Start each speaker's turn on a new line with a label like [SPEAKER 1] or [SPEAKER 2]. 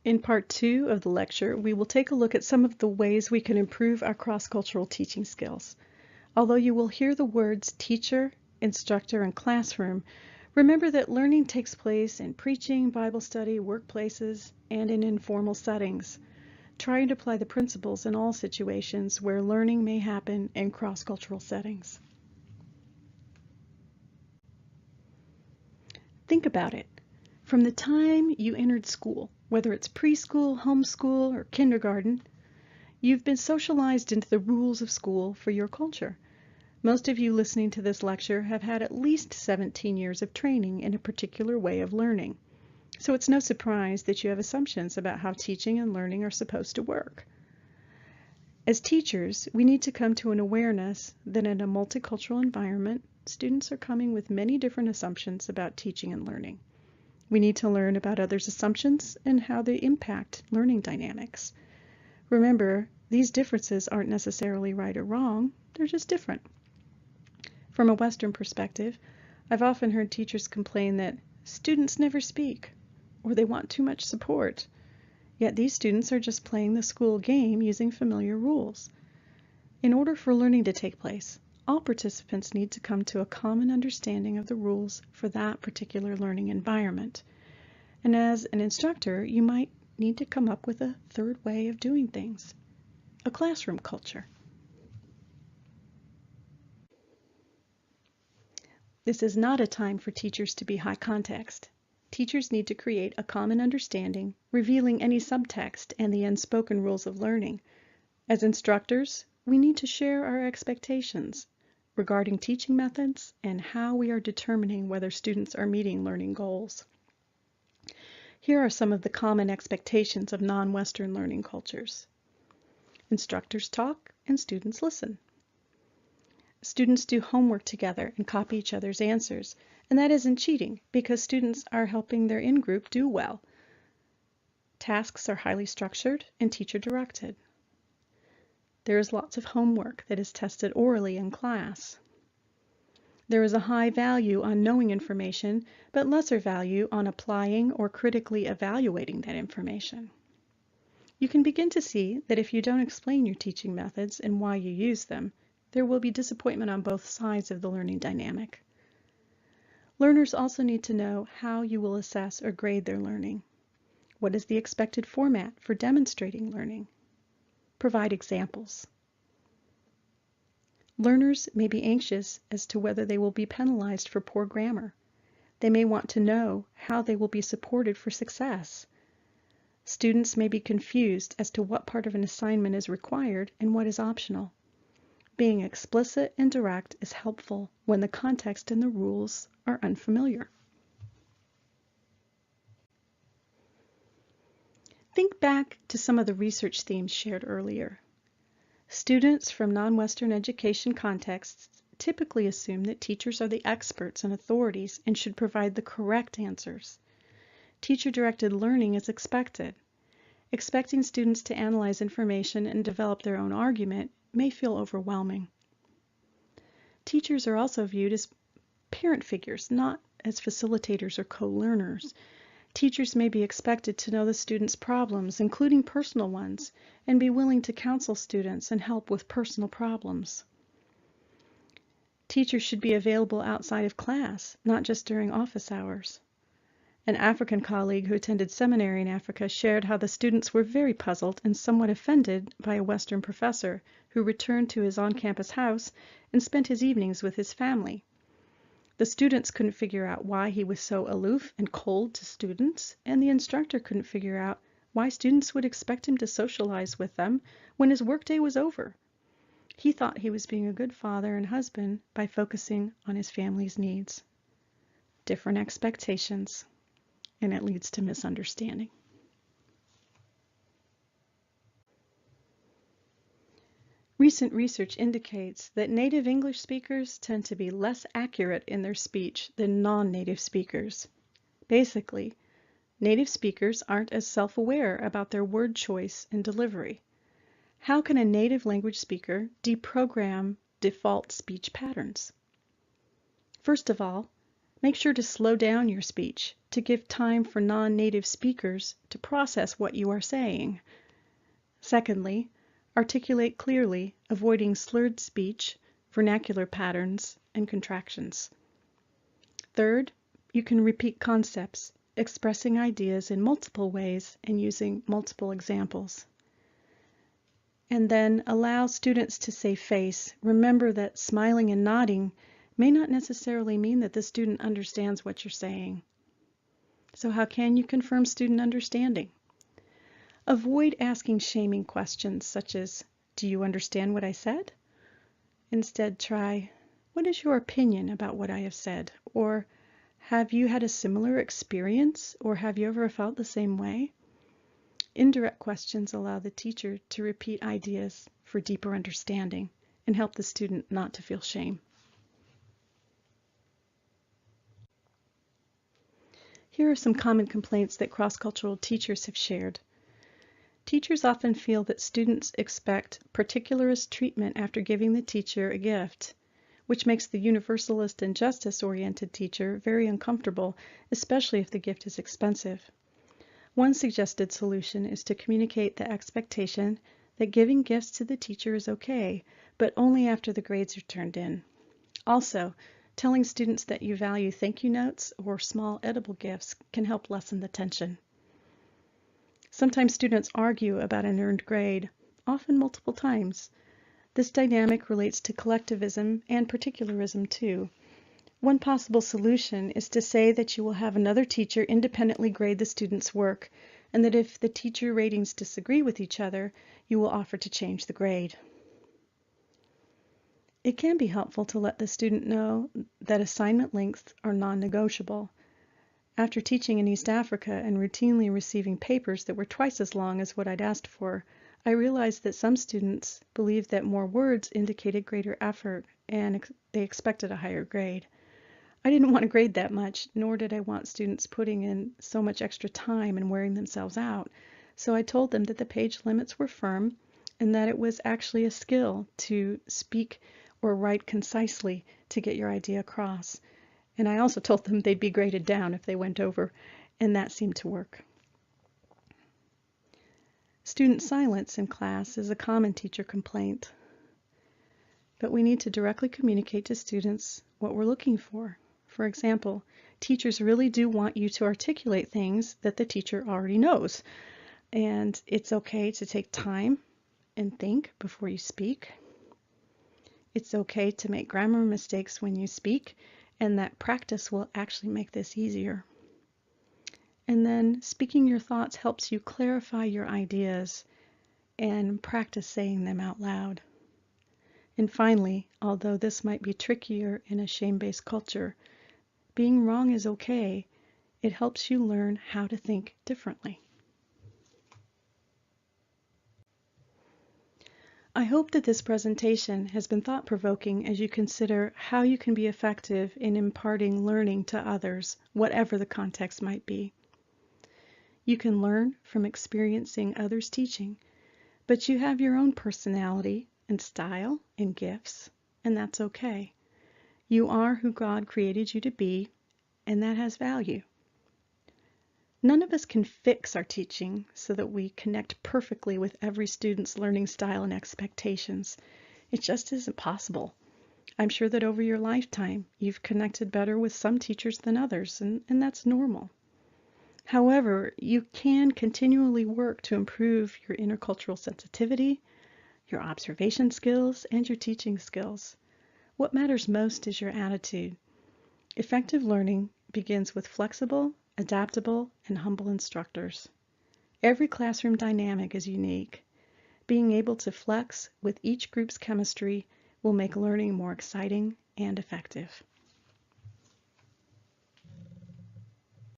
[SPEAKER 1] In part 2 of the lecture, we will take a look at some of the ways we can improve our cross-cultural teaching skills. Although you will hear the words teacher, instructor, and classroom, remember that learning takes place in preaching, Bible study, workplaces, and in informal settings. Try and apply the principles in all situations where learning may happen in cross-cultural settings. Think about it. From the time you entered school, whether it's preschool, homeschool, or kindergarten, you've been socialized into the rules of school for your culture. Most of you listening to this lecture have had at least 17 years of training in a particular way of learning. So it's no surprise that you have assumptions about how teaching and learning are supposed to work. As teachers, we need to come to an awareness that in a multicultural environment, students are coming with many different assumptions about teaching and learning. We need to learn about others' assumptions and how they impact learning dynamics. Remember, these differences aren't necessarily right or wrong, they're just different. From a Western perspective, I've often heard teachers complain that students never speak, or they want too much support. Yet these students are just playing the school game using familiar rules. In order for learning to take place, all participants need to come to a common understanding of the rules for that particular learning environment. And as an instructor, you might need to come up with a third way of doing things, a classroom culture. This is not a time for teachers to be high context. Teachers need to create a common understanding, revealing any subtext and the unspoken rules of learning. As instructors, we need to share our expectations regarding teaching methods and how we are determining whether students are meeting learning goals. Here are some of the common expectations of non-Western learning cultures. Instructors talk and students listen. Students do homework together and copy each other's answers, and that isn't cheating because students are helping their in-group do well. Tasks are highly structured and teacher-directed. There is lots of homework that is tested orally in class. There is a high value on knowing information, but lesser value on applying or critically evaluating that information. You can begin to see that if you don't explain your teaching methods and why you use them, there will be disappointment on both sides of the learning dynamic. Learners also need to know how you will assess or grade their learning. What is the expected format for demonstrating learning? Provide examples. Learners may be anxious as to whether they will be penalized for poor grammar. They may want to know how they will be supported for success. Students may be confused as to what part of an assignment is required and what is optional. Being explicit and direct is helpful when the context and the rules are unfamiliar. Think back to some of the research themes shared earlier. Students from non-Western education contexts typically assume that teachers are the experts and authorities and should provide the correct answers. Teacher-directed learning is expected. Expecting students to analyze information and develop their own argument may feel overwhelming. Teachers are also viewed as parent figures, not as facilitators or co-learners. Teachers may be expected to know the students' problems, including personal ones, and be willing to counsel students and help with personal problems. Teachers should be available outside of class, not just during office hours. An African colleague who attended seminary in Africa shared how the students were very puzzled and somewhat offended by a Western professor who returned to his on-campus house and spent his evenings with his family. The students couldn't figure out why he was so aloof and cold to students, and the instructor couldn't figure out why students would expect him to socialize with them when his workday was over. He thought he was being a good father and husband by focusing on his family's needs. Different expectations, and it leads to misunderstanding. Recent research indicates that native English speakers tend to be less accurate in their speech than non-native speakers. Basically, native speakers aren't as self-aware about their word choice and delivery. How can a native language speaker deprogram default speech patterns? First of all, Make sure to slow down your speech to give time for non-native speakers to process what you are saying. Secondly, articulate clearly, avoiding slurred speech, vernacular patterns, and contractions. Third, you can repeat concepts, expressing ideas in multiple ways and using multiple examples. And then allow students to save face. Remember that smiling and nodding may not necessarily mean that the student understands what you're saying. So how can you confirm student understanding? Avoid asking shaming questions such as, "Do you understand what I said?" Instead, try, "What is your opinion about what I have said?" Or, "Have you had a similar experience?" Or, "Have you ever felt the same way?" Indirect questions allow the teacher to repeat ideas for deeper understanding and help the student not to feel shame. Here are some common complaints that cross-cultural teachers have shared. Teachers often feel that students expect particularist treatment after giving the teacher a gift, which makes the universalist and justice-oriented teacher very uncomfortable, especially if the gift is expensive. One suggested solution is to communicate the expectation that giving gifts to the teacher is okay, but only after the grades are turned in. Also, telling students that you value thank you notes or small edible gifts can help lessen the tension. Sometimes students argue about an earned grade, often multiple times. This dynamic relates to collectivism and particularism too. One possible solution is to say that you will have another teacher independently grade the student's work, and that if the teacher ratings disagree with each other, you will offer to change the grade. It can be helpful to let the student know that assignment lengths are non-negotiable. After teaching in East Africa and routinely receiving papers that were twice as long as what I'd asked for, I realized that some students believed that more words indicated greater effort and they expected a higher grade. I didn't want to grade that much, nor did I want students putting in so much extra time and wearing themselves out. So I told them that the page limits were firm and that it was actually a skill to speak or write concisely to get your idea across. And I also told them they'd be graded down if they went over, and that seemed to work. Student silence in class is a common teacher complaint, but we need to directly communicate to students what we're looking for. For example, teachers really do want you to articulate things that the teacher already knows, and it's okay to take time and think before you speak. It's okay to make grammar mistakes when you speak, and that practice will actually make this easier. And then speaking your thoughts helps you clarify your ideas and practice saying them out loud. And finally, although this might be trickier in a shame-based culture, being wrong is okay. It helps you learn how to think differently. I hope that this presentation has been thought-provoking as you consider how you can be effective in imparting learning to others, whatever the context might be. You can learn from experiencing others' teaching, but you have your own personality and style and gifts, and that's okay. You are who God created you to be, and that has value. None of us can fix our teaching so that we connect perfectly with every student's learning style and expectations. It just isn't possible. I'm sure that over your lifetime, you've connected better with some teachers than others, and that's normal. However, you can continually work to improve your intercultural sensitivity, your observation skills, and your teaching skills. What matters most is your attitude. Effective learning begins with flexible, adaptable, and humble instructors. Every classroom dynamic is unique. Being able to flex with each group's chemistry will make learning more exciting and effective.